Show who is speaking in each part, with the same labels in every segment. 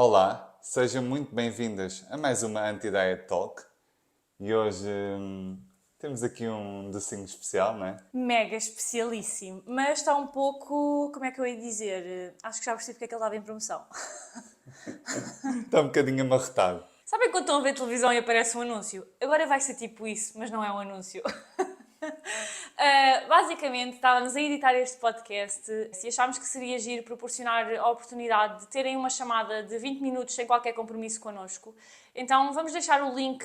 Speaker 1: Olá, sejam muito bem-vindas a mais uma Anti-Diet Talk. E hoje temos aqui um docinho especial, não é?
Speaker 2: Mega especialíssimo, mas está um pouco, como é que eu ia dizer? Acho que já percebi porque é que ele estava em promoção.
Speaker 1: Está um bocadinho amarrotado.
Speaker 2: Sabem quando estão a ver televisão e aparece um anúncio? Agora vai ser tipo isso, mas não é um anúncio. Basicamente, estávamos a editar este podcast e achámos que seria giro proporcionar a oportunidade de terem uma chamada de 20 minutos sem qualquer compromisso connosco. Então, vamos deixar o link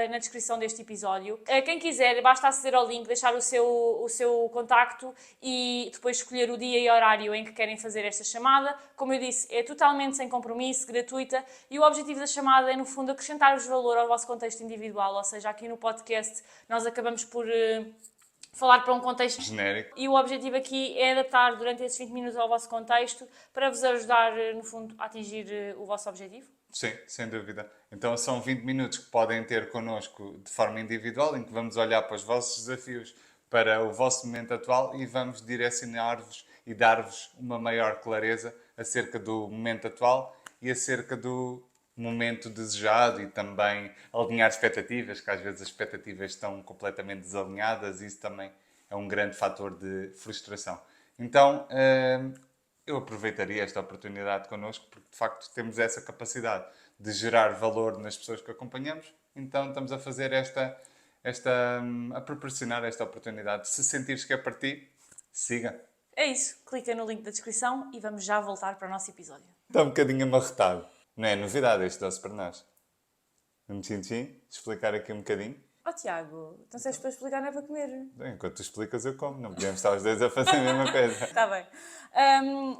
Speaker 2: na descrição deste episódio. Quem quiser, basta aceder ao link, deixar o seu contacto e depois escolher o dia e horário em que querem fazer esta chamada. Como eu disse, é totalmente sem compromisso, gratuita, e o objetivo da chamada é, no fundo, acrescentar-vos valor ao vosso contexto individual, ou seja, aqui no podcast nós acabamos por falar para um contexto
Speaker 1: Genérico.
Speaker 2: e o objetivo aqui é adaptar durante esses 20 minutos ao vosso contexto para vos ajudar, no fundo, a atingir o vosso objetivo.
Speaker 1: Sim, sem dúvida. Então são 20 minutos que podem ter connosco de forma individual, em que vamos olhar para os vossos desafios, para o vosso momento atual e vamos direcionar-vos e dar-vos uma maior clareza acerca do momento atual e acerca do momento desejado e também alinhar expectativas, que às vezes as expectativas estão completamente desalinhadas e isso também é um grande fator de frustração. Então, eu aproveitaria esta oportunidade connosco porque de facto temos essa capacidade de gerar valor nas pessoas que acompanhamos, então estamos a fazer a proporcionar esta oportunidade. Se sentires que é para ti, siga.
Speaker 2: É isso, clica no link da descrição e vamos já voltar para o nosso episódio.
Speaker 1: Está um bocadinho amarretado. Não é novidade este doce para nós. Vamos sim, explicar aqui um bocadinho.
Speaker 2: Oh Tiago, então se és para explicar não é para comer.
Speaker 1: Bem, enquanto tu explicas eu como, não podemos estar os dois a fazer a mesma coisa.
Speaker 2: Está bem.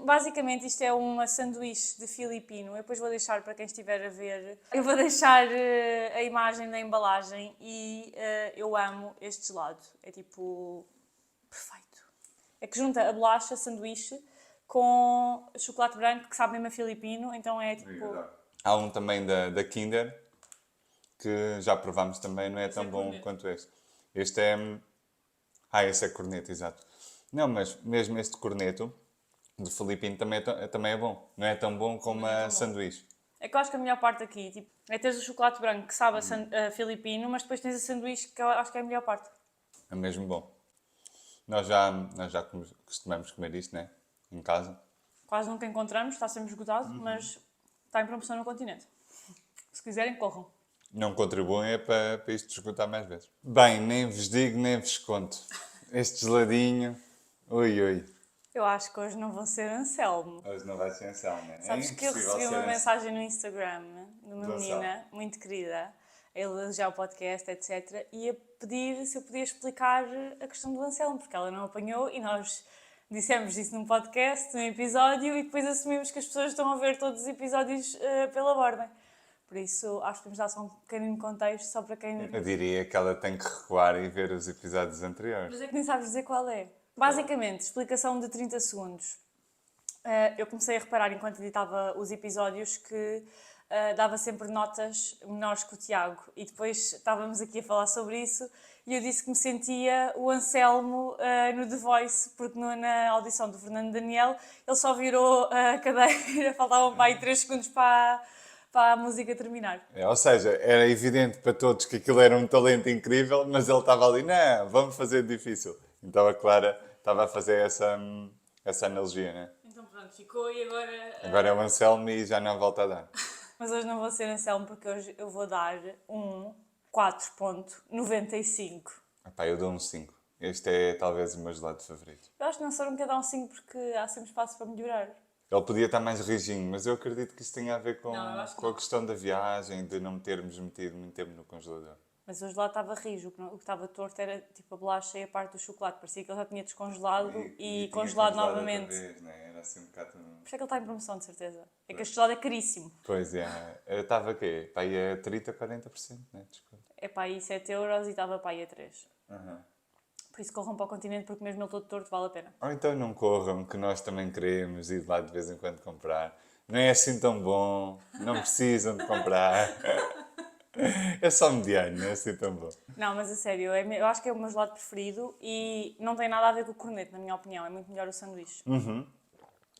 Speaker 2: Basicamente isto é uma sanduíche de filipino. Eu depois vou deixar para quem estiver a ver. Eu vou deixar a imagem da embalagem e eu amo este gelado. É tipo perfeito. É que junta a bolacha, sanduíche, com chocolate branco que sabe mesmo a filipino. Então é tipo...
Speaker 1: Há um também da Kinder, que já provámos também, não é tão bom
Speaker 2: corneto.
Speaker 1: quanto este. Este é... esse é corneto, exato. Não, mas mesmo este corneto de Filipino também é bom. Não é tão bom como a sanduíche.
Speaker 2: É que eu acho que a melhor parte aqui tipo, é teres o chocolate branco que sabe a filipino, mas depois tens a sanduíche que eu acho que é a melhor parte.
Speaker 1: É mesmo bom. Nós já costumamos comer isto, né? Em casa.
Speaker 2: Quase nunca encontramos, está sempre esgotado, mas está em promoção no continente. Se quiserem, corram.
Speaker 1: Não contribuem é para isto esgotar mais vezes. Bem, nem vos digo, nem vos conto. Este geladinho... Ui, ui.
Speaker 2: Eu acho que hoje não vou ser Anselmo.
Speaker 1: Hoje não vai ser Anselmo, né?
Speaker 2: Sabes que eu recebi uma mensagem no Instagram de uma
Speaker 1: Do
Speaker 2: menina muito querida, a elogiar o podcast, etc. E a pedir se eu podia explicar a questão do Anselmo, porque ela não apanhou e nós dissemos isso num podcast, num episódio, e depois assumimos que as pessoas estão a ver todos os episódios pela ordem. Por isso, acho que podemos dar só um pequenino contexto, só para quem...
Speaker 1: Eu diria que ela tem que recuar e ver os episódios anteriores.
Speaker 2: Mas é que nem sabes dizer qual é. Basicamente, explicação de 30 segundos. Eu comecei a reparar, enquanto editava os episódios, que dava sempre notas menores que o Tiago. E depois estávamos aqui a falar sobre isso e eu disse que me sentia o Anselmo no The Voice, porque na audição do Fernando Daniel ele só virou a cadeira, faltavam para aí 3 segundos para a música terminar.
Speaker 1: Ou seja, era evidente para todos que aquilo era um talento incrível, mas ele estava ali, não, vamos fazer difícil. Então a Clara estava a fazer essa analogia, né?
Speaker 2: Então pronto, ficou e agora...
Speaker 1: Agora é o Anselmo e já não volta a dar.
Speaker 2: Mas hoje não vou ser Anselmo porque hoje eu vou dar um 4.95.
Speaker 1: Epá, eu dou um 5. Este é talvez o meu gelado favorito.
Speaker 2: Eu acho que não só não quer dar um 5 porque há sempre espaço para melhorar.
Speaker 1: Ele podia estar mais rijinho, mas eu acredito que isso tenha a ver com
Speaker 2: Não, eu acho que
Speaker 1: a
Speaker 2: não.
Speaker 1: questão da viagem, de não me termos metido muito tempo no congelador.
Speaker 2: Mas hoje lá estava rijo, o que estava torto era tipo a bolacha e a parte do chocolate. Parecia que ele já tinha descongelado e congelado novamente.
Speaker 1: Outra vez, né? Era assim um bocado...
Speaker 2: Por isso é que ele está em promoção, de certeza. É que este gelado é caríssimo.
Speaker 1: Pois é, eu estava quê? Pá, aí é 30, 40%, né? Desculpa.
Speaker 2: É para aí 7€ e estava para aí a 3.
Speaker 1: Uhum.
Speaker 2: Por isso corram para o continente porque mesmo ele todo torto vale a pena.
Speaker 1: Ou então não corram, que nós também queremos ir lá de vez em quando comprar. Não é assim tão bom, não precisam de comprar. É só mediano, não é assim tão bom.
Speaker 2: Não, mas a sério, eu acho que é o meu gelado preferido e não tem nada a ver com o corneto, na minha opinião. É muito melhor o sanduíche.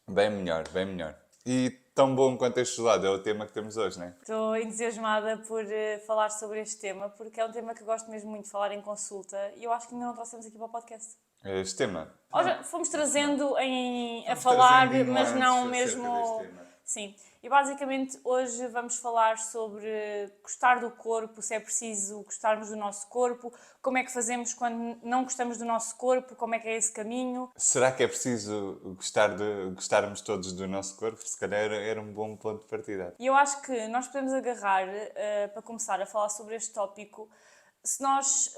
Speaker 1: Bem melhor, bem melhor. E tão bom quanto este gelado é o tema que temos hoje, não é?
Speaker 2: Estou entusiasmada por falar sobre este tema, porque é um tema que eu gosto mesmo muito de falar em consulta e eu acho que ainda não trouxemos aqui para o podcast.
Speaker 1: Este tema.
Speaker 2: Ou já fomos trazendo a
Speaker 1: Fomos
Speaker 2: falar,
Speaker 1: trazendo
Speaker 2: mas não
Speaker 1: nuances acerca deste
Speaker 2: mesmo.
Speaker 1: tema.
Speaker 2: Sim. E basicamente hoje vamos falar sobre gostar do corpo, se é preciso gostarmos do nosso corpo, como é que fazemos quando não gostamos do nosso corpo, como é que é esse caminho.
Speaker 1: Será que é preciso gostarmos todos do nosso corpo? Se calhar era um bom ponto de partida.
Speaker 2: E eu acho que nós podemos agarrar, para começar a falar sobre este tópico, se nós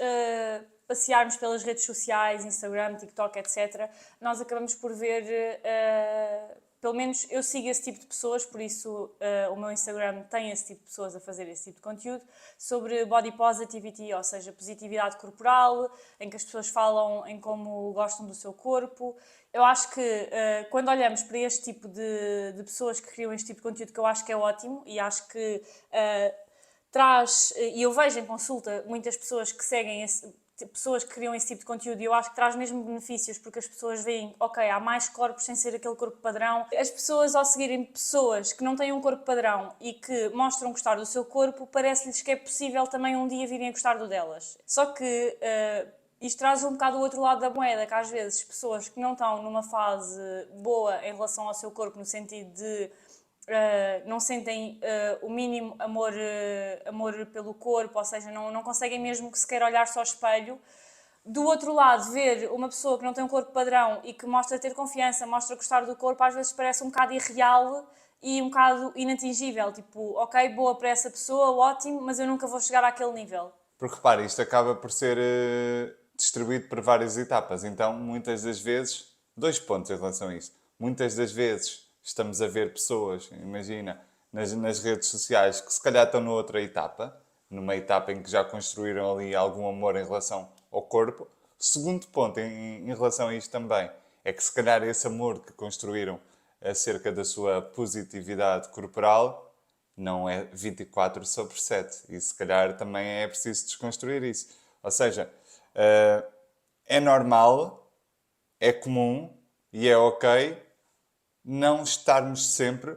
Speaker 2: passearmos pelas redes sociais, Instagram, TikTok, etc., nós acabamos por ver, pelo menos eu sigo esse tipo de pessoas, por isso o meu Instagram tem esse tipo de pessoas a fazer esse tipo de conteúdo, sobre body positivity, ou seja, positividade corporal, em que as pessoas falam em como gostam do seu corpo. Eu acho que quando olhamos para este tipo de pessoas que criam este tipo de conteúdo, que eu acho que é ótimo, e acho que traz, e eu vejo em consulta muitas pessoas que seguem pessoas que criam esse tipo de conteúdo e eu acho que traz mesmo benefícios porque as pessoas veem, ok, há mais corpos sem ser aquele corpo padrão. As pessoas ao seguirem pessoas que não têm um corpo padrão e que mostram gostar do seu corpo, parece-lhes que é possível também um dia virem a gostar do delas. Só que isto traz um bocado o outro lado da moeda, que às vezes pessoas que não estão numa fase boa em relação ao seu corpo, no sentido de não sentem o mínimo amor pelo corpo, ou seja, não conseguem mesmo que sequer olhar-se ao espelho. Do outro lado, ver uma pessoa que não tem um corpo padrão e que mostra ter confiança, mostra gostar do corpo, às vezes parece um bocado irreal e um bocado inatingível. Tipo, ok, boa para essa pessoa, ótimo, mas eu nunca vou chegar àquele nível.
Speaker 1: Porque repare, isto acaba por ser distribuído por várias etapas. Então, muitas das vezes, dois pontos em relação a isto. Muitas das vezes estamos a ver pessoas, imagina, nas redes sociais que se calhar estão noutra etapa, numa etapa em que já construíram ali algum amor em relação ao corpo. Segundo ponto em relação a isto também é que se calhar esse amor que construíram acerca da sua positividade corporal não é 24/7. E se calhar também é preciso desconstruir isso. Ou seja, é normal, é comum e é ok não estarmos sempre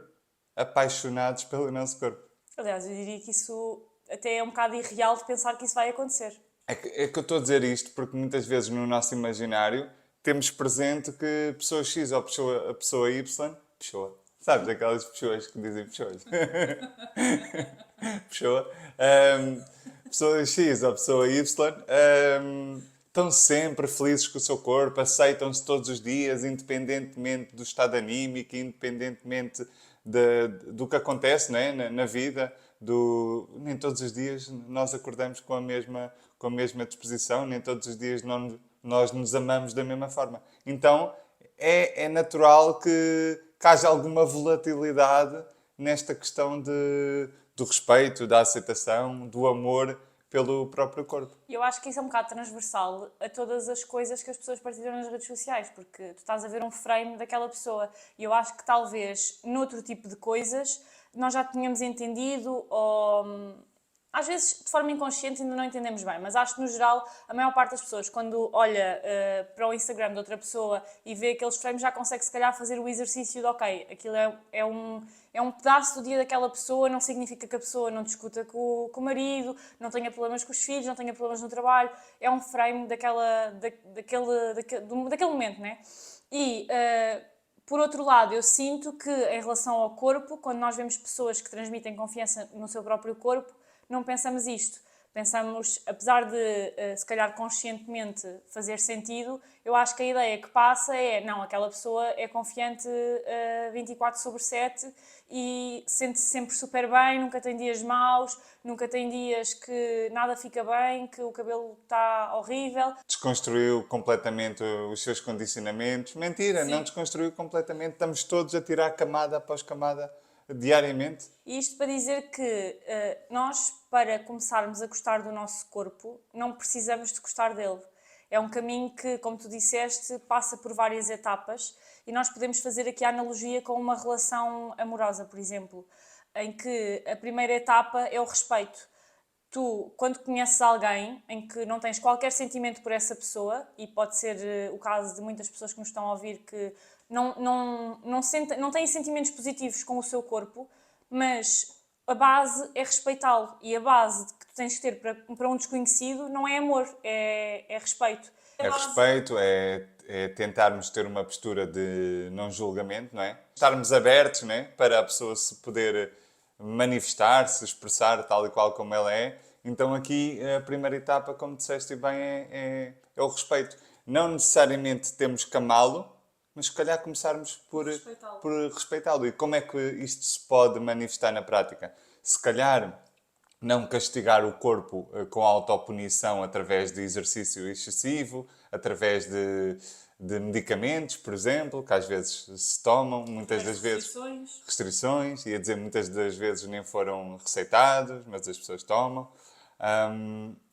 Speaker 1: apaixonados pelo nosso corpo.
Speaker 2: Aliás, eu diria que isso até é um bocado irreal de pensar que isso vai acontecer.
Speaker 1: É que eu estou a dizer isto porque muitas vezes no nosso imaginário temos presente que pessoa X ou a pessoa Y, pessoa, sabes, aquelas pessoas que dizem pessoas, pessoa, ahm, pessoa X ou pessoa Y, estão sempre felizes com o seu corpo, aceitam-se todos os dias, independentemente do estado anímico, independentemente do que acontece, não é? na vida. Nem todos os dias nós acordamos com a mesma disposição, nem todos os dias nós nos amamos da mesma forma. Então é natural que haja alguma volatilidade nesta questão do respeito, da aceitação, do amor pelo próprio corpo.
Speaker 2: E eu acho que isso é um bocado transversal a todas as coisas que as pessoas partilham nas redes sociais, porque tu estás a ver um frame daquela pessoa e eu acho que talvez noutro tipo de coisas nós já tínhamos entendido ou às vezes de forma inconsciente ainda não entendemos bem, mas acho que no geral a maior parte das pessoas quando olha para o Instagram de outra pessoa e vê aqueles frames já consegue se calhar fazer o exercício de ok, aquilo é um pedaço do dia daquela pessoa, não significa que a pessoa não discuta com o marido, não tenha problemas com os filhos, não tenha problemas no trabalho, é um frame daquele momento, né? E por outro lado, eu sinto que em relação ao corpo, quando nós vemos pessoas que transmitem confiança no seu próprio corpo, não pensamos isto. Pensamos, apesar de se calhar conscientemente fazer sentido, eu acho que a ideia que passa é, não, aquela pessoa é confiante 24/7 e sente-se sempre super bem, nunca tem dias maus, nunca tem dias que nada fica bem, que o cabelo está horrível.
Speaker 1: Desconstruiu completamente os seus condicionamentos. Mentira,
Speaker 2: Sim.
Speaker 1: não desconstruiu completamente. Estamos todos a tirar camada após camada diariamente.
Speaker 2: E isto para dizer que nós, para começarmos a gostar do nosso corpo, não precisamos de gostar dele. É um caminho que, como tu disseste, passa por várias etapas e nós podemos fazer aqui a analogia com uma relação amorosa, por exemplo, em que a primeira etapa é o respeito. tu, quando conheces alguém em que não tens qualquer sentimento por essa pessoa, e pode ser o caso de muitas pessoas que nos estão a ouvir que não têm sentimentos positivos com o seu corpo, mas a base é respeitá-lo. E a base que tu tens que ter para um desconhecido não é amor, é respeito.
Speaker 1: É respeito, é tentarmos ter uma postura de não julgamento, não é? Estarmos abertos, não é? Para a pessoa se poder manifestar, se expressar tal e qual como ela é. Então aqui a primeira etapa, como disseste bem, é o respeito. Não necessariamente temos que amá-lo, mas se calhar começarmos por respeitá-lo. E como é que isto se pode manifestar na prática? Se calhar não castigar o corpo com autopunição através de exercício excessivo, através de medicamentos, por exemplo, que às vezes se tomam, muitas das vezes restrições, ia dizer muitas das vezes nem foram receitados, mas as pessoas tomam,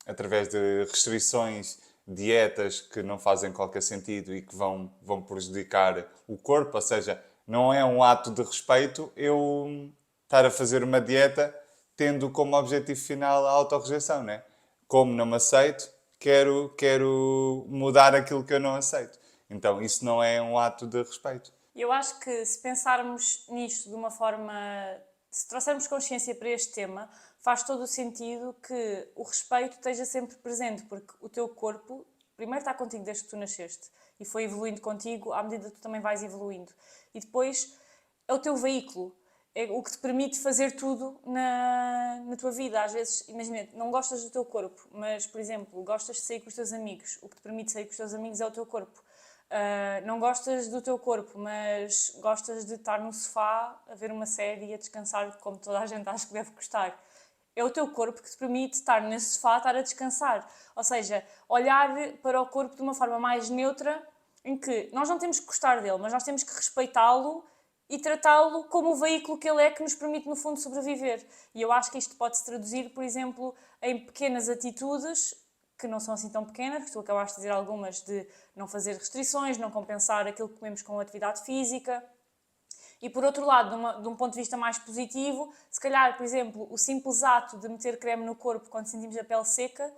Speaker 1: através de restrições, dietas que não fazem qualquer sentido e que vão prejudicar o corpo, ou seja, não é um ato de respeito eu estar a fazer uma dieta tendo como objetivo final a autorrejeição, né? Como não me aceito, quero mudar aquilo que eu não aceito. Então, isso não é um ato de respeito.
Speaker 2: Eu acho que se pensarmos nisto de uma forma... Se trouxermos consciência para este tema, faz todo o sentido que o respeito esteja sempre presente, porque o teu corpo, primeiro está contigo desde que tu nasceste e foi evoluindo contigo à medida que tu também vais evoluindo. E depois é o teu veículo. É o que te permite fazer tudo na tua vida. Às vezes, imagina, não gostas do teu corpo, mas, por exemplo, gostas de sair com os teus amigos. O que te permite sair com os teus amigos é o teu corpo. Não gostas do teu corpo, mas gostas de estar no sofá a ver uma série e a descansar, como toda a gente acha que deve gostar. É o teu corpo que te permite estar nesse sofá, estar a descansar. Ou seja, olhar para o corpo de uma forma mais neutra, em que nós não temos que gostar dele, mas nós temos que respeitá-lo e tratá-lo como o veículo que ele é, que nos permite, no fundo, sobreviver. E eu acho que isto pode-se traduzir, por exemplo, em pequenas atitudes, que não são assim tão pequenas, que tu acabaste de dizer algumas, de não fazer restrições, não compensar aquilo que comemos com atividade física. E, por outro lado, de um ponto de vista mais positivo, se calhar, por exemplo, o simples ato de meter creme no corpo quando sentimos a pele seca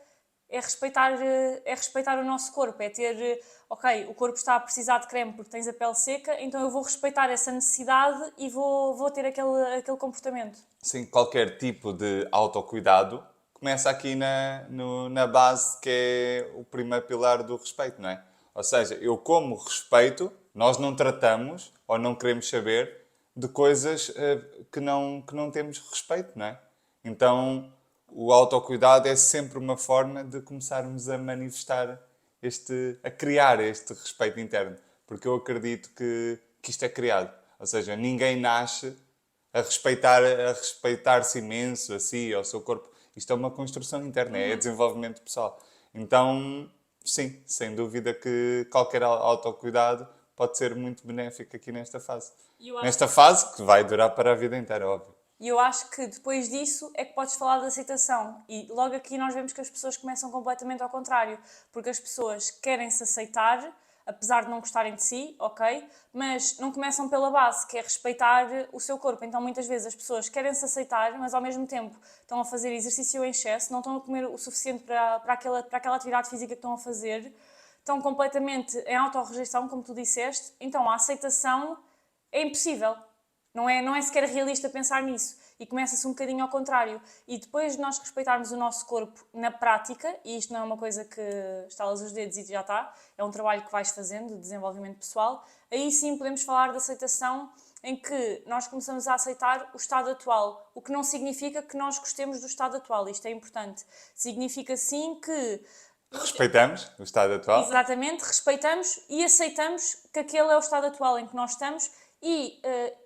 Speaker 2: é respeitar o nosso corpo, é ter, ok, o corpo está a precisar de creme porque tens a pele seca, então eu vou respeitar essa necessidade e vou ter aquele comportamento.
Speaker 1: Sim, qualquer tipo de autocuidado começa aqui na base, que é o primeiro pilar do respeito, não é? Ou seja, eu como respeito, nós não tratamos ou não queremos saber de coisas que não temos respeito, não é? Então, o autocuidado é sempre uma forma de começarmos a manifestar a criar este respeito interno. Porque eu acredito que isto é criado. Ou seja, ninguém nasce a respeitar-se imenso a si, ao seu corpo. Isto é uma construção interna, é desenvolvimento pessoal. Então, sim, sem dúvida que qualquer autocuidado pode ser muito benéfico aqui nesta fase. Nesta fase que vai durar para a vida inteira, óbvio.
Speaker 2: E eu acho que depois disso é que podes falar de aceitação. E logo aqui nós vemos que as pessoas começam completamente ao contrário. Porque as pessoas querem se aceitar, apesar de não gostarem de si, ok? Mas não começam pela base, que é respeitar o seu corpo. Então muitas vezes as pessoas querem se aceitar, mas ao mesmo tempo estão a fazer exercício em excesso, não estão a comer o suficiente para aquela atividade física que estão a fazer, estão completamente em autorrejeição, como tu disseste. Então a aceitação é impossível. Não é sequer realista pensar nisso. E começa-se um bocadinho ao contrário. E depois de nós respeitarmos o nosso corpo na prática, e isto não é uma coisa que estalas os dedos e já está, é um trabalho que vais fazendo de desenvolvimento pessoal, aí sim podemos falar de aceitação, em que nós começamos a aceitar o estado atual. O que não significa que nós gostemos do estado atual. Isto é importante. Significa sim que...
Speaker 1: Respeitamos o estado atual.
Speaker 2: Exatamente, respeitamos e aceitamos que aquele é o estado atual em que nós estamos. E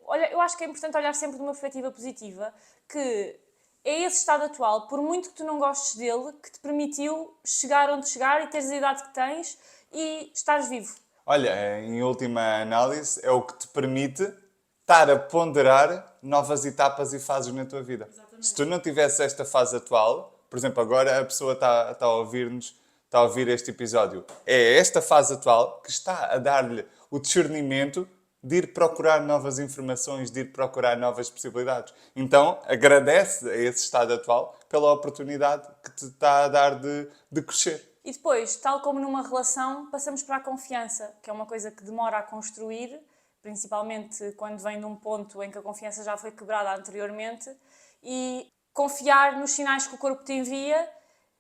Speaker 2: olha, eu acho que é importante olhar sempre de uma perspectiva positiva, que é esse estado atual, por muito que tu não gostes dele, que te permitiu chegar onde chegar e teres a idade que tens e estares vivo.
Speaker 1: Olha, em última análise, é o que te permite estar a ponderar novas etapas e fases na tua vida. Exatamente. Se tu não tivesse esta fase atual, por exemplo, agora a pessoa está a ouvir-nos, está a ouvir este episódio, é esta fase atual que está a dar-lhe o discernimento de ir procurar novas informações, de ir procurar novas possibilidades. Então, agradece a esse estado atual pela oportunidade que te está a dar de crescer.
Speaker 2: E depois, tal como numa relação, passamos para a confiança, que é uma coisa que demora a construir, principalmente quando vem de um ponto em que a confiança já foi quebrada anteriormente, e confiar nos sinais que o corpo te envia,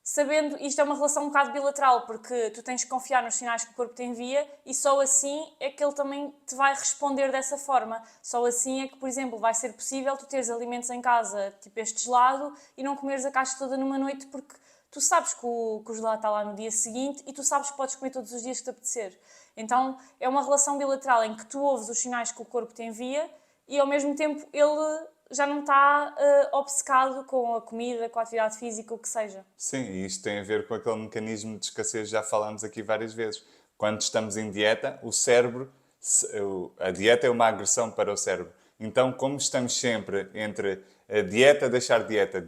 Speaker 2: sabendo, isto é uma relação um bocado bilateral, porque tu tens que confiar nos sinais que o corpo te envia e só assim é que ele também te vai responder dessa forma. Só assim é que, por exemplo, vai ser possível tu teres alimentos em casa, tipo este gelado, e não comeres a caixa toda numa noite, porque tu sabes que o gelado está lá no dia seguinte e tu sabes que podes comer todos os dias que te apetecer. Então é uma relação bilateral em que tu ouves os sinais que o corpo te envia e ao mesmo tempo ele já não está obcecado com a comida, com a atividade física, o que seja.
Speaker 1: Sim, e isto tem a ver com aquele mecanismo de escassez que já falámos aqui várias vezes. Quando estamos em dieta, o cérebro, a dieta é uma agressão para o cérebro. Então, como estamos sempre entre a dieta, deixar dieta,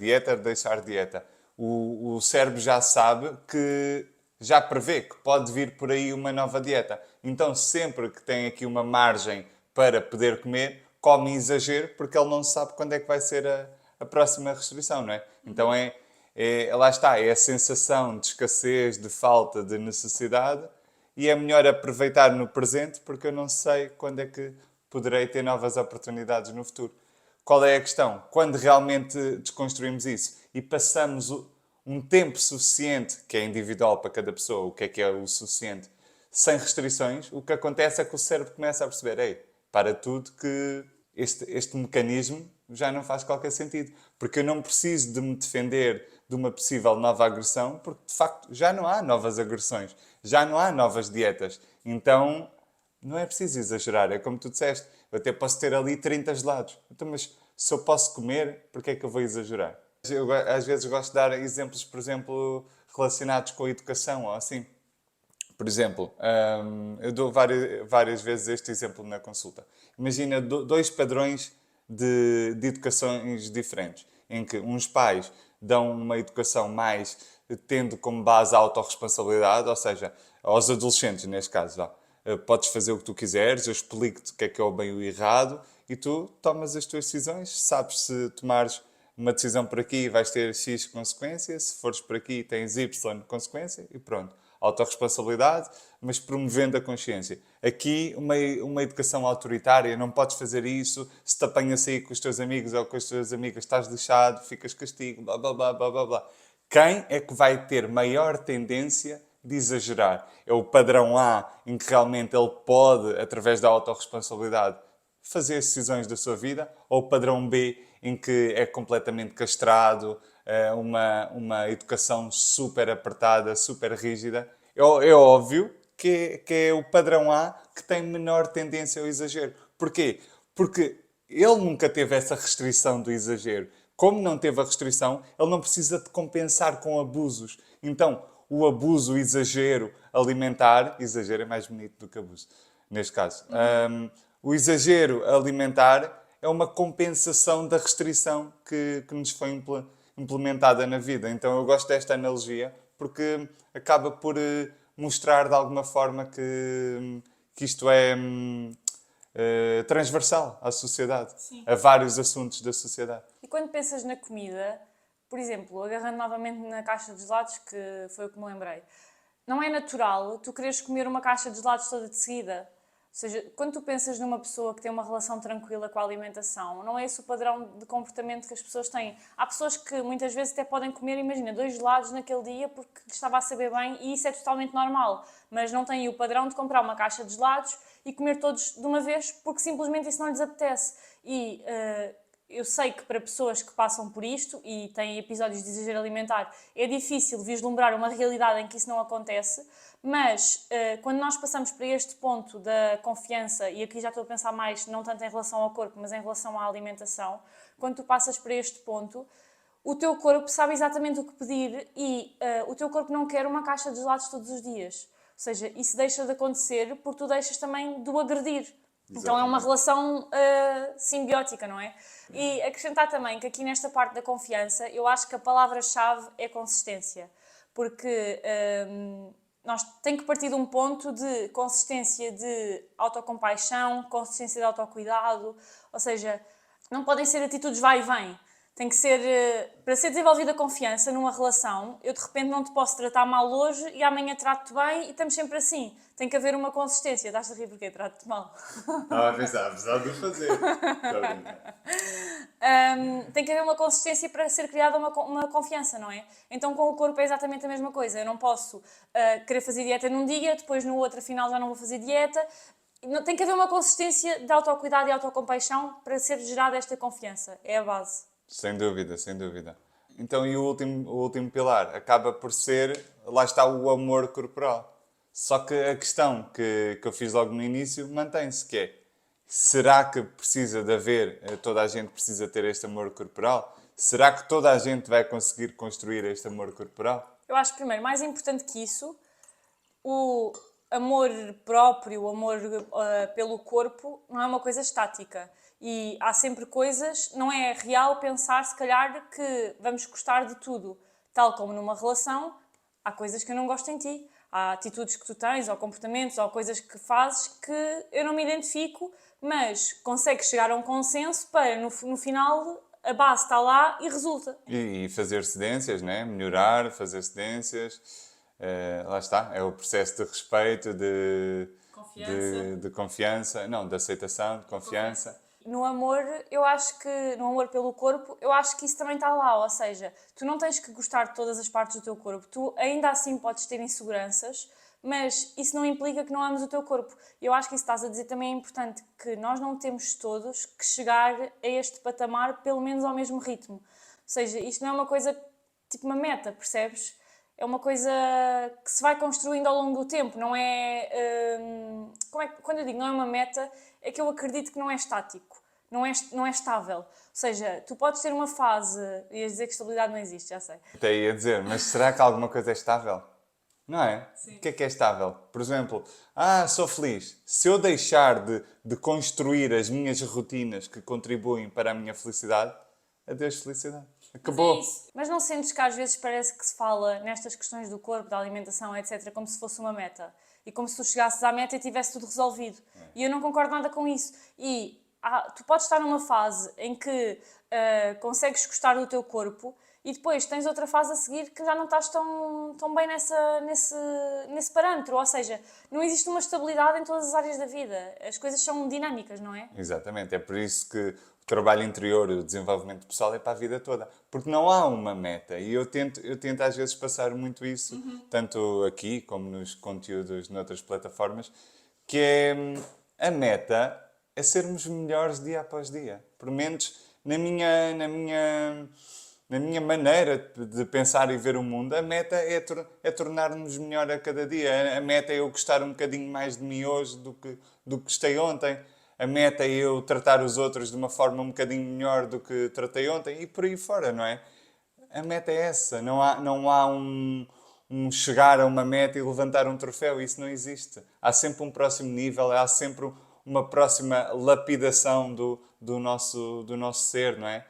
Speaker 1: o cérebro já sabe que, já prevê que pode vir por aí uma nova dieta. Então, sempre que tem aqui uma margem para poder comer, come em exagero, porque ele não sabe quando é que vai ser a próxima restrição, não é? Então lá está, é a sensação de escassez, de falta, de necessidade, e é melhor aproveitar no presente porque eu não sei quando é que poderei ter novas oportunidades no futuro. Qual é a questão? Quando realmente desconstruímos isso e passamos um tempo suficiente, que é individual para cada pessoa, o que é o suficiente, sem restrições, o que acontece é que o cérebro começa a perceber, ei, para tudo que este mecanismo já não faz qualquer sentido. Porque eu não preciso de me defender de uma possível nova agressão, porque de facto já não há novas agressões, já não há novas dietas. Então não é preciso exagerar. É como tu disseste, eu até posso ter ali 30 gelados. Então, mas se eu posso comer, por que é que eu vou exagerar? Eu às vezes gosto de dar exemplos, por exemplo, relacionados com a educação ou assim. Por exemplo, eu dou várias vezes este exemplo na consulta. Imagina dois padrões de educações diferentes, em que uns pais dão uma educação mais tendo como base a autorresponsabilidade, ou seja, aos adolescentes, neste caso, vá. Podes fazer o que tu quiseres, eu explico-te o que é o bem e o errado, e tu tomas as tuas decisões, sabes se tomares uma decisão por aqui vais ter X consequência, se fores por aqui tens Y consequência, e pronto autorresponsabilidade, mas promovendo a consciência. Aqui, uma educação autoritária, não podes fazer isso, se te apanhas a sair com os teus amigos ou com as tuas amigas, estás lixado, ficas castigo, blá, blá, blá, blá, blá, blá. Quem é que vai ter maior tendência de exagerar? É o padrão A, em que realmente ele pode, através da autorresponsabilidade, fazer as decisões da sua vida, ou o padrão B, em que é completamente castrado, uma educação super apertada, super rígida. É óbvio que é o padrão A que tem menor tendência ao exagero. Porquê? Porque ele nunca teve essa restrição do exagero. Como não teve a restrição, ele não precisa de compensar com abusos. Então, o abuso, o exagero alimentar, exagero é mais bonito do que abuso, neste caso. O exagero alimentar é uma compensação da restrição que nos foi implementada na vida. Então eu gosto desta analogia porque acaba por mostrar de alguma forma que isto é transversal à sociedade,
Speaker 2: Sim.
Speaker 1: a vários assuntos da sociedade.
Speaker 2: E quando pensas na comida, por exemplo, agarrando novamente na caixa de gelados, que foi o que me lembrei, não é natural tu quereres comer uma caixa de gelados toda de seguida. Ou seja, quando tu pensas numa pessoa que tem uma relação tranquila com a alimentação, não é esse o padrão de comportamento que as pessoas têm. Há pessoas que muitas vezes até podem comer, imagina, 2 gelados naquele dia porque lhes estava a saber bem e isso é totalmente normal. Mas não têm o padrão de comprar uma caixa de gelados e comer todos de uma vez porque simplesmente isso não lhes apetece. E eu sei que para pessoas que passam por isto e têm episódios de exagero alimentar é difícil vislumbrar uma realidade em que isso não acontece, mas quando nós passamos para este ponto da confiança, e aqui já estou a pensar mais não tanto em relação ao corpo, mas em relação à alimentação, quando tu passas para este ponto, o teu corpo sabe exatamente o que pedir e o teu corpo não quer uma caixa de gelados todos os dias. Ou seja, isso deixa de acontecer porque tu deixas também de o agredir. Então é uma relação simbiótica, não é? E acrescentar também que aqui nesta parte da confiança, eu acho que a palavra-chave é consistência. Porque nós tem que partir de um ponto de consistência de autocompaixão, consistência de autocuidado, ou seja, não podem ser atitudes vai e vem. Tem que ser, para ser desenvolvida confiança numa relação, eu de repente não te posso tratar mal hoje e amanhã trato-te bem e estamos sempre assim. Tem que haver uma consistência. Estás a rir porque trato-te mal.
Speaker 1: Estava a pensar, apesar de o fazer. Estou a brincar.
Speaker 2: Tem que haver uma consistência para ser criada uma confiança, não é? Então com o corpo é exatamente a mesma coisa. Eu não posso querer fazer dieta num dia, depois no outro afinal já não vou fazer dieta. Tem que haver uma consistência de autocuidado e autocompaixão para ser gerada esta confiança. É a base.
Speaker 1: Sem dúvida, sem dúvida. Então, e o último pilar acaba por ser, lá está, o amor corporal. Só que a questão que eu fiz logo no início mantém-se, que é, será que precisa de haver, toda a gente precisa ter este amor corporal? Será que toda a gente vai conseguir construir este amor corporal?
Speaker 2: Eu acho, primeiro, mais importante que isso, o amor próprio, o amor pelo corpo, não é uma coisa estática. E há sempre coisas, não é real pensar, se calhar, que vamos gostar de tudo. Tal como numa relação, há coisas que eu não gosto em ti. Há atitudes que tu tens, ou comportamentos, ou coisas que fazes que eu não me identifico, mas consegues chegar a um consenso para, no final, a base está lá e resulta.
Speaker 1: E fazer cedências, né? Melhorar, fazer cedências. Lá está, é o processo de respeito, de confiança, não, de aceitação, de confiança.
Speaker 2: No amor, eu acho que, no amor pelo corpo, eu acho que isso também está lá, ou seja, tu não tens que gostar de todas as partes do teu corpo, tu ainda assim podes ter inseguranças, mas isso não implica que não ames o teu corpo. Eu acho que isso que estás a dizer também é importante, que nós não temos todos que chegar a este patamar pelo menos ao mesmo ritmo. Ou seja, isto não é uma coisa tipo uma meta, percebes? É uma coisa que se vai construindo ao longo do tempo, não é... quando eu digo não é uma meta, é que eu acredito que não é estático, não é estável. Ou seja, tu podes ter uma fase... Ias dizer que estabilidade não existe, já sei.
Speaker 1: Até ia dizer, mas será que alguma coisa é estável? Não é?
Speaker 2: Sim.
Speaker 1: O que é estável? Por exemplo, sou feliz. Se eu deixar de construir as minhas rotinas que contribuem para a minha felicidade, adeus felicidade. Acabou.
Speaker 2: Mas não sentes que às vezes parece que se fala nestas questões do corpo, da alimentação, etc., como se fosse uma meta? E como se tu chegasses à meta e tivesse tudo resolvido. E eu não concordo nada com isso. E tu podes estar numa fase em que consegues gostar do teu corpo e depois tens outra fase a seguir que já não estás tão bem nesse parâmetro. Ou seja, não existe uma estabilidade em todas as áreas da vida. As coisas são dinâmicas, não é?
Speaker 1: Exatamente. É por isso que o trabalho interior e o desenvolvimento pessoal é para a vida toda. Porque não há uma meta. E eu tento às vezes passar muito isso, tanto aqui como nos conteúdos noutras plataformas, que é a meta é sermos melhores dia após dia. Pelo menos na minha maneira de pensar e ver o mundo, a meta é tornar-nos melhor a cada dia. A meta é eu gostar um bocadinho mais de mim hoje do que gostei ontem. A meta é eu tratar os outros de uma forma um bocadinho melhor do que tratei ontem e por aí fora, não é? A meta é essa. Não há um chegar a uma meta e levantar um troféu. Isso não existe. Há sempre um próximo nível, há sempre uma próxima lapidação do nosso ser, não é?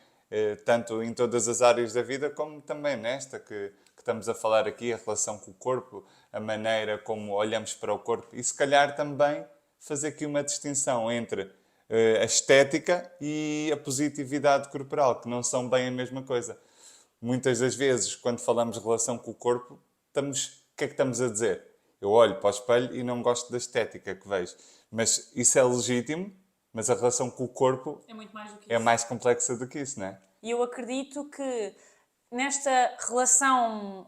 Speaker 1: Tanto em todas as áreas da vida como também nesta que estamos a falar aqui, a relação com o corpo, a maneira como olhamos para o corpo e se calhar também fazer aqui uma distinção entre a estética e a positividade corporal, que não são bem a mesma coisa. Muitas das vezes, quando falamos de relação com o corpo, o que é que estamos a dizer? Eu olho para o espelho e não gosto da estética que vejo. Mas isso é legítimo, mas a relação com o corpo
Speaker 2: É muito mais do que
Speaker 1: é mais complexa do que isso, não é?
Speaker 2: E eu acredito que nesta relação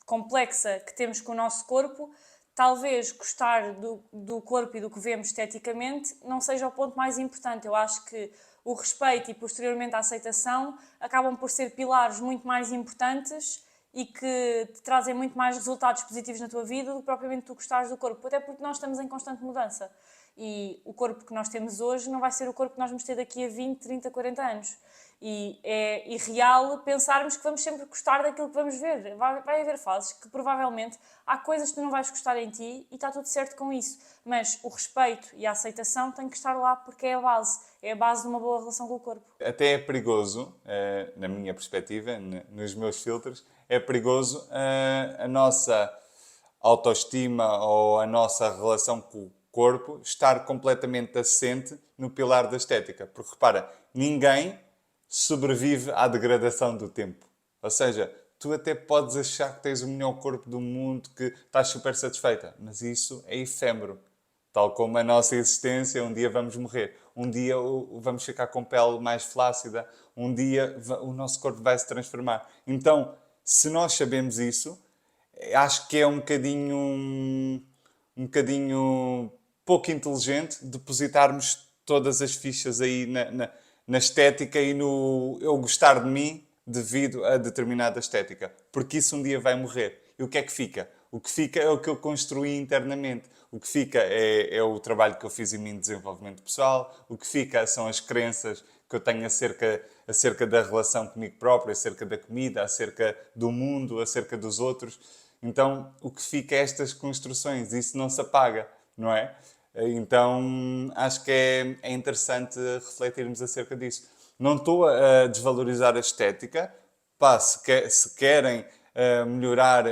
Speaker 2: complexa que temos com o nosso corpo, talvez gostar do corpo e do que vemos esteticamente não seja o ponto mais importante. Eu acho que o respeito e posteriormente a aceitação acabam por ser pilares muito mais importantes e que te trazem muito mais resultados positivos na tua vida do que propriamente tu gostares do corpo, até porque nós estamos em constante mudança. E o corpo que nós temos hoje não vai ser o corpo que nós vamos ter daqui a 20, 30, 40 anos. E é irreal pensarmos que vamos sempre gostar daquilo que vamos ver. Vai haver fases que provavelmente há coisas que tu não vais gostar em ti e está tudo certo com isso. Mas o respeito e a aceitação têm que estar lá porque é a base. É a base de uma boa relação com o corpo.
Speaker 1: Até é perigoso, na minha perspectiva, nos meus filtros, é perigoso a nossa autoestima ou a nossa relação com o corpo estar completamente assente no pilar da estética. Porque repara, ninguém sobrevive à degradação do tempo. Ou seja, tu até podes achar que tens o melhor corpo do mundo, que estás super satisfeita, mas isso é efêmero. Tal como a nossa existência, um dia vamos morrer, um dia vamos ficar com pele mais flácida, um dia o nosso corpo vai se transformar. Então, se nós sabemos isso, acho que é um bocadinho pouco inteligente depositarmos todas as fichas aí na estética e no eu gostar de mim devido a determinada estética. Porque isso um dia vai morrer. E o que é que fica? O que fica é o que eu construí internamente. O que fica é o trabalho que eu fiz em mim de desenvolvimento pessoal. O que fica são as crenças que eu tenho acerca da relação comigo próprio, acerca da comida, acerca do mundo, acerca dos outros. Então, o que fica é estas construções. Isso não se apaga, não é? Então, acho que é interessante refletirmos acerca disso. Não estou a desvalorizar a estética. Pá, se querem melhorar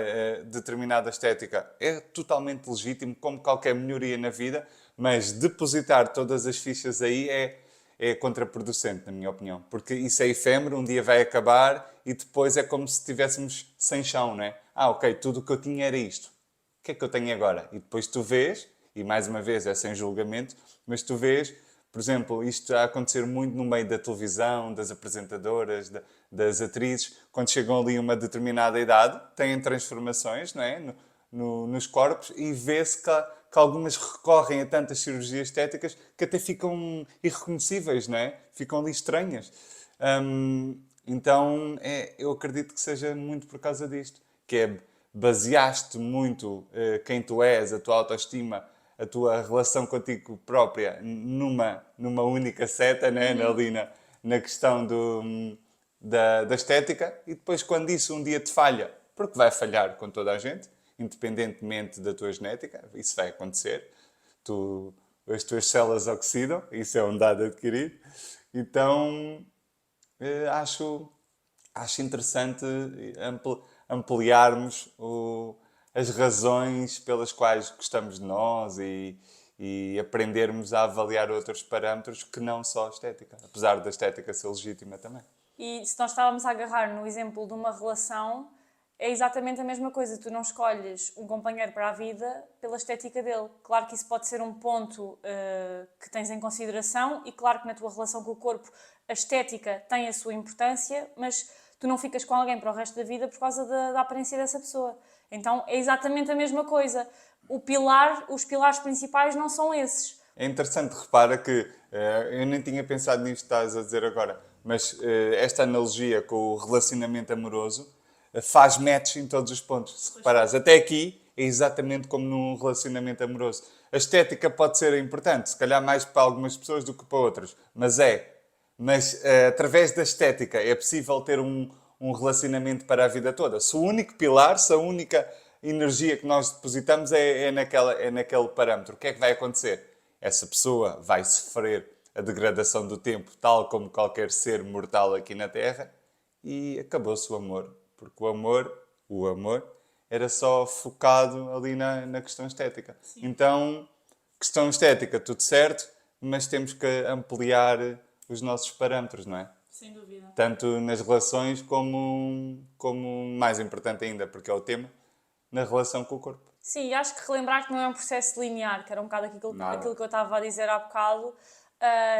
Speaker 1: determinada estética, é totalmente legítimo, como qualquer melhoria na vida, mas depositar todas as fichas aí é contraproducente, na minha opinião. Porque isso é efêmero, um dia vai acabar e depois é como se estivéssemos sem chão, não é? Ah, ok, tudo o que eu tinha era isto. O que é que eu tenho agora? E depois tu vês, e mais uma vez é sem julgamento, mas tu vês, por exemplo, isto a acontecer muito no meio da televisão, das apresentadoras, das atrizes, quando chegam ali a uma determinada idade, têm transformações, não é? Nos corpos e vê-se que algumas recorrem a tantas cirurgias estéticas que até ficam irreconhecíveis, não é? Ficam ali estranhas. Então, eu acredito que seja muito por causa disto, que é baseaste muito quem tu és, a tua autoestima, a tua relação contigo própria numa única seta, né? Ali na questão da estética, e depois quando isso um dia te falha, porque vai falhar com toda a gente, independentemente da tua genética, isso vai acontecer, as tuas células oxidam, isso é um dado adquirido, então acho interessante ampliarmos as razões pelas quais gostamos de nós e aprendermos a avaliar outros parâmetros que não só a estética, apesar da estética ser legítima também.
Speaker 2: E se nós estávamos a agarrar no exemplo de uma relação, é exatamente a mesma coisa. Tu não escolhes um companheiro para a vida pela estética dele. Claro que isso pode ser um ponto que tens em consideração e claro que na tua relação com o corpo a estética tem a sua importância, mas tu não ficas com alguém para o resto da vida por causa da aparência dessa pessoa. Então é exatamente a mesma coisa. Os pilares principais não são esses.
Speaker 1: É interessante, repara que eu nem tinha pensado nisto que estás a dizer agora, mas esta analogia com o relacionamento amoroso faz match em todos os pontos. Se reparares, até aqui é exatamente como num relacionamento amoroso. A estética pode ser importante, se calhar mais para algumas pessoas do que para outras, mas é. Mas através da estética é possível ter um relacionamento para a vida toda. Se o único pilar, se a única energia que nós depositamos é naquele parâmetro, o que é que vai acontecer? Essa pessoa vai sofrer a degradação do tempo, tal como qualquer ser mortal aqui na Terra, e acabou-se o amor. Porque o amor era só focado ali na questão estética. Sim. Então, questão estética, tudo certo, mas temos que ampliar os nossos parâmetros, não é?
Speaker 2: Sem dúvida.
Speaker 1: Tanto nas relações como mais importante ainda, porque é o tema, na relação com o corpo.
Speaker 2: Sim, acho que relembrar que não é um processo linear, que era um bocado aquilo que eu estava a dizer há bocado.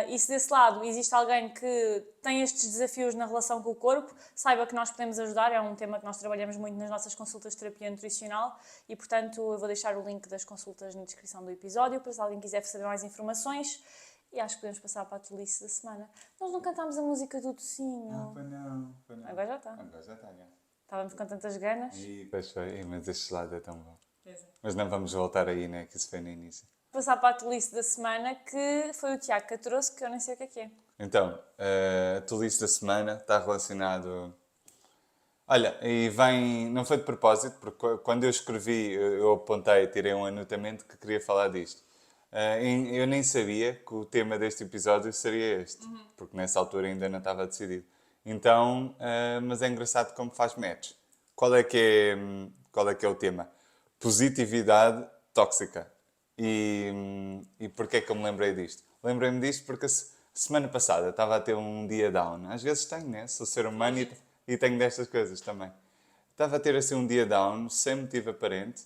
Speaker 2: E se desse lado existe alguém que tem estes desafios na relação com o corpo, saiba que nós podemos ajudar. É um tema que nós trabalhamos muito nas nossas consultas de terapia nutricional e, portanto, eu vou deixar o link das consultas na descrição do episódio para se alguém quiser saber mais informações. E acho que podemos passar para a tolice da semana. Nós não cantámos a música do Tocinho.
Speaker 1: Ah, pois não.
Speaker 2: Agora já está.
Speaker 1: Agora já está, já.
Speaker 2: Estávamos com tantas ganas.
Speaker 1: Pois foi, mas este lado é tão bom.
Speaker 2: É.
Speaker 1: Mas não vamos voltar aí, né? Que isso foi no início.
Speaker 2: Passar para a tolice da semana, que foi o Tiago que a trouxe, que eu nem sei o que é.
Speaker 1: Então, a tolice da semana está relacionado... Olha, e vem... Não foi de propósito, porque quando eu escrevi, eu apontei, tirei um anotamento que queria falar disto. Eu nem sabia que o tema deste episódio seria este, porque nessa altura ainda não estava decidido. Então, mas é engraçado como faz match. Qual é que é o tema? positividade tóxica. E porquê é que eu me lembrei disto? Lembrei-me disto porque semana passada estava a ter um dia down. Às vezes tenho, né? Sou ser humano e tenho destas coisas também. Estava a ter assim um dia down, sem motivo aparente,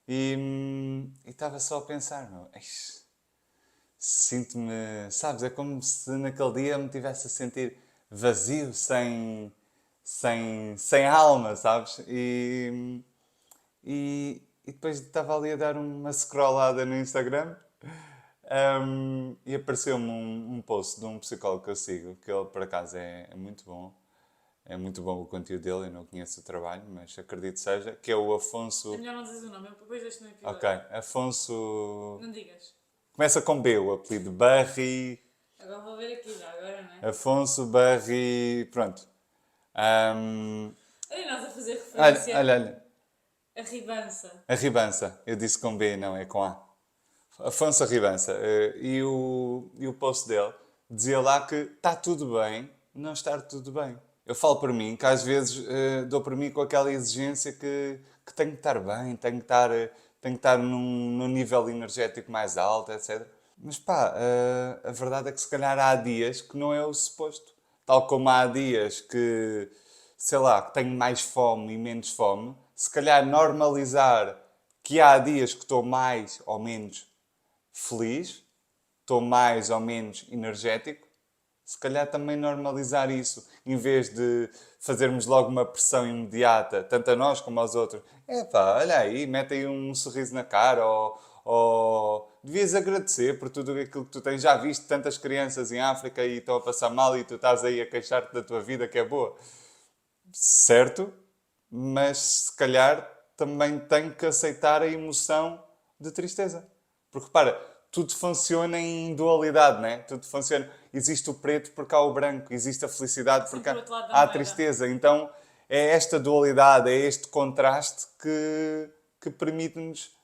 Speaker 1: e estava só a pensar, meu, "Eish, sinto-me, sabes, é como se naquele dia me tivesse a sentir vazio, sem alma, sabes? E depois estava ali a dar uma scrollada no Instagram, e apareceu-me um post de um psicólogo que eu sigo, que ele por acaso é muito bom. É muito bom o conteúdo dele, eu não conheço o trabalho, mas acredito que seja, que é o Afonso.
Speaker 2: É melhor não dizer o nome, eu depois deixo no
Speaker 1: Ok,
Speaker 2: episódio.
Speaker 1: Afonso.
Speaker 2: Não digas.
Speaker 1: Começa com B, o apelido Barri.
Speaker 2: Agora vou ver aqui já, agora não é?
Speaker 1: Afonso Barri. Pronto. Ahm,
Speaker 2: Olha nós a fazer
Speaker 1: olha,
Speaker 2: referência
Speaker 1: olha, olha.
Speaker 2: a ribança.
Speaker 1: A Ribança. Eu disse com B, não, é com A. Afonso Ribança. E o post dele dizia lá que está tudo bem não estar tudo bem. Eu falo por mim, que às vezes dou por mim com aquela exigência que tenho que estar bem, tenho que estar num nível energético mais alto, etc. Mas pá, a verdade é que se calhar há dias que não é o suposto. Tal como há dias que, sei lá, que tenho mais fome e menos fome, se calhar normalizar que há dias que estou mais ou menos feliz, estou mais ou menos energético, se calhar também normalizar isso, em vez de fazermos logo uma pressão imediata, tanto a nós como aos outros. É pá, olha aí, mete aí um sorriso na cara, ou devias agradecer por tudo aquilo que tu tens. Já viste tantas crianças em África e estão a passar mal e tu estás aí a queixar-te da tua vida que é boa. Certo, mas se calhar também tenho que aceitar a emoção de tristeza. Porque repara, tudo funciona em dualidade, né? Tudo funciona. Existe o preto porque há o branco, existe a felicidade porque
Speaker 2: Sempre o outro lado da
Speaker 1: há a
Speaker 2: moeda.
Speaker 1: tristeza. Então é esta dualidade, é este contraste que permite-nos.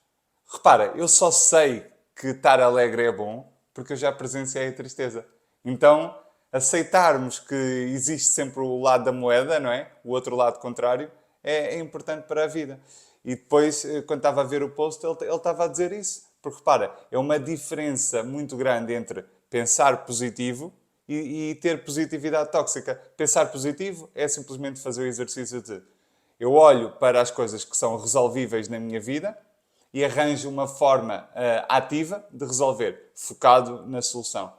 Speaker 1: Repara, eu só sei que estar alegre é bom porque eu já presenciei a tristeza. Então, aceitarmos que existe sempre o lado da moeda, não é? O outro lado contrário, é importante para a vida. E depois, quando estava a ver o post, ele estava a dizer isso. Porque, repara, é uma diferença muito grande entre pensar positivo e ter positividade tóxica. Pensar positivo é simplesmente fazer o exercício de eu olho para as coisas que são resolvíveis na minha vida e arranjo uma forma ativa de resolver, focado na solução.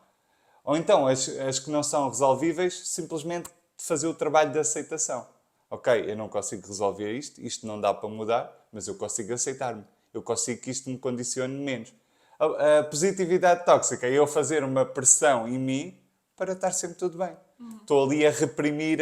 Speaker 1: Ou então, as que não são resolvíveis, simplesmente fazer o trabalho de aceitação. Ok, eu não consigo resolver isto não dá para mudar, mas eu consigo aceitar-me. Eu consigo que isto me condicione menos. A positividade tóxica é eu fazer uma pressão em mim para estar sempre tudo bem. Estou ali a reprimir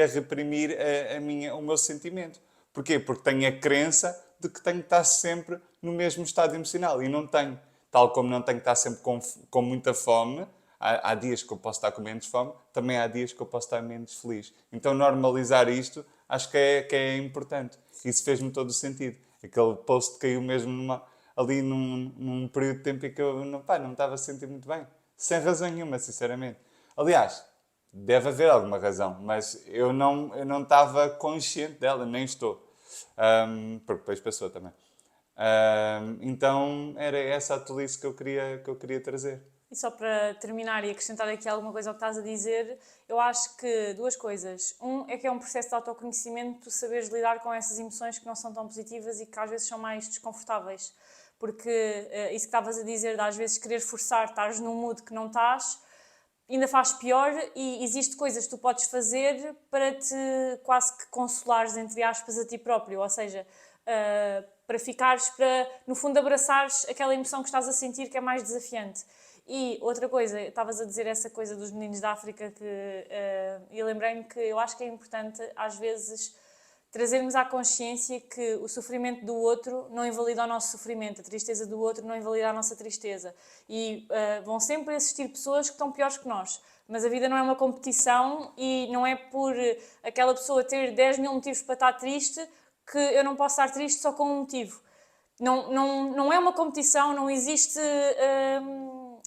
Speaker 1: o meu sentimento. Porquê? Porque tenho a crença de que tenho que estar sempre no mesmo estado emocional e não tenho. Tal como não tenho que estar sempre com muita fome, há dias que eu posso estar com menos fome, também há dias que eu posso estar menos feliz. Então normalizar isto acho que é importante. Isso fez-me todo o sentido. Aquele post caiu mesmo ali num período de tempo em que eu não me estava a sentir muito bem. Sem razão nenhuma, sinceramente. Aliás, deve haver alguma razão, mas eu não estava consciente dela, nem estou. Porque depois passou também. Então era essa a tolice que eu queria trazer.
Speaker 2: E só para terminar e acrescentar aqui alguma coisa ao que estás a dizer, eu acho que duas coisas. Um é que é um processo de autoconhecimento, tu saberes lidar com essas emoções que não são tão positivas e que às vezes são mais desconfortáveis. Porque isso que estavas a dizer, de às vezes querer forçar, estares num mood que não estás, ainda faz pior e existe coisas que tu podes fazer para te quase que consolares, entre aspas, a ti próprio. Ou seja, para ficares, para no fundo abraçares aquela emoção que estás a sentir que é mais desafiante. E outra coisa, estavas a dizer essa coisa dos meninos da África e lembrei-me que eu acho que é importante às vezes trazermos à consciência que o sofrimento do outro não invalida o nosso sofrimento, a tristeza do outro não invalida a nossa tristeza. E vão sempre existir pessoas que estão piores que nós. Mas a vida não é uma competição e não é por aquela pessoa ter 10 mil motivos para estar triste que eu não posso estar triste só com um motivo. Não é uma competição, não existe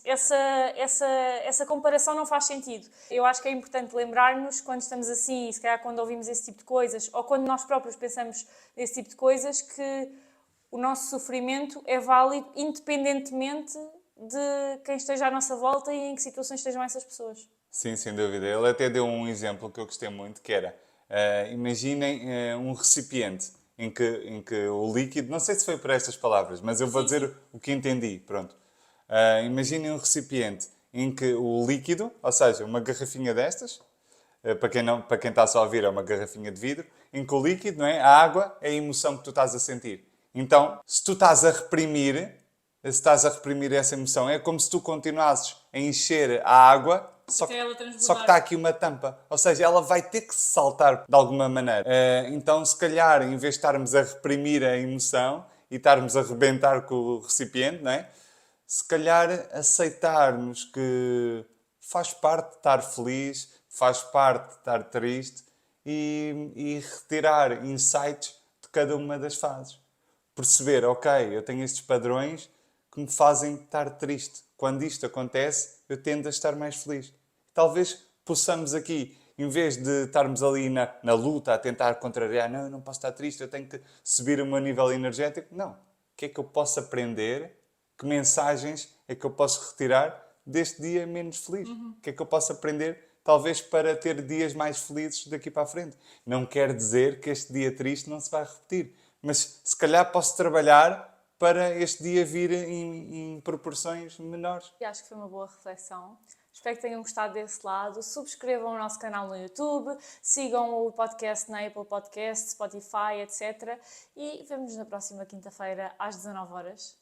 Speaker 2: essa comparação, não faz sentido. Eu acho que é importante lembrar-nos quando estamos assim, e se calhar quando ouvimos esse tipo de coisas, ou quando nós próprios pensamos nesse tipo de coisas, que o nosso sofrimento é válido independentemente de quem esteja à nossa volta e em que situações estejam essas pessoas.
Speaker 1: Sim, sem dúvida. Ele até deu um exemplo que eu gostei muito, que era, imaginem um recipiente em que o líquido, não sei se foi por estas palavras, mas eu vou dizer o que entendi, pronto. Imaginem um recipiente em que o líquido, ou seja, uma garrafinha destas, para quem está só a ouvir, é uma garrafinha de vidro, em que o líquido, não é? A água é a emoção que tu estás a sentir. Então, se tu estás a reprimir, se estás a reprimir essa emoção, é como se tu continuasses a encher a água,
Speaker 2: Até ela transbordar.
Speaker 1: só que está aqui uma tampa. Ou seja, ela vai ter que se saltar de alguma maneira. Então, se calhar, em vez de estarmos a reprimir a emoção e estarmos a rebentar com o recipiente, não é? Se calhar aceitarmos que faz parte de estar feliz, faz parte de estar triste e retirar insights de cada uma das fases. Perceber, ok, eu tenho estes padrões que me fazem estar triste. Quando isto acontece, eu tendo a estar mais feliz. Talvez possamos aqui, em vez de estarmos ali na luta, a tentar contrariar, não, eu não posso estar triste, eu tenho que subir o meu nível energético. Não. O que é que eu posso aprender? Que mensagens é que eu posso retirar deste dia menos feliz? O que é que eu posso aprender, talvez, para ter dias mais felizes daqui para a frente? Não quer dizer que este dia triste não se vai repetir, mas se calhar posso trabalhar para este dia vir em proporções menores.
Speaker 2: E acho que foi uma boa reflexão. Espero que tenham gostado desse lado. Subscrevam o nosso canal no YouTube, sigam o podcast na Apple Podcast, Spotify, etc. E vemo-nos na próxima quinta-feira às 19 horas.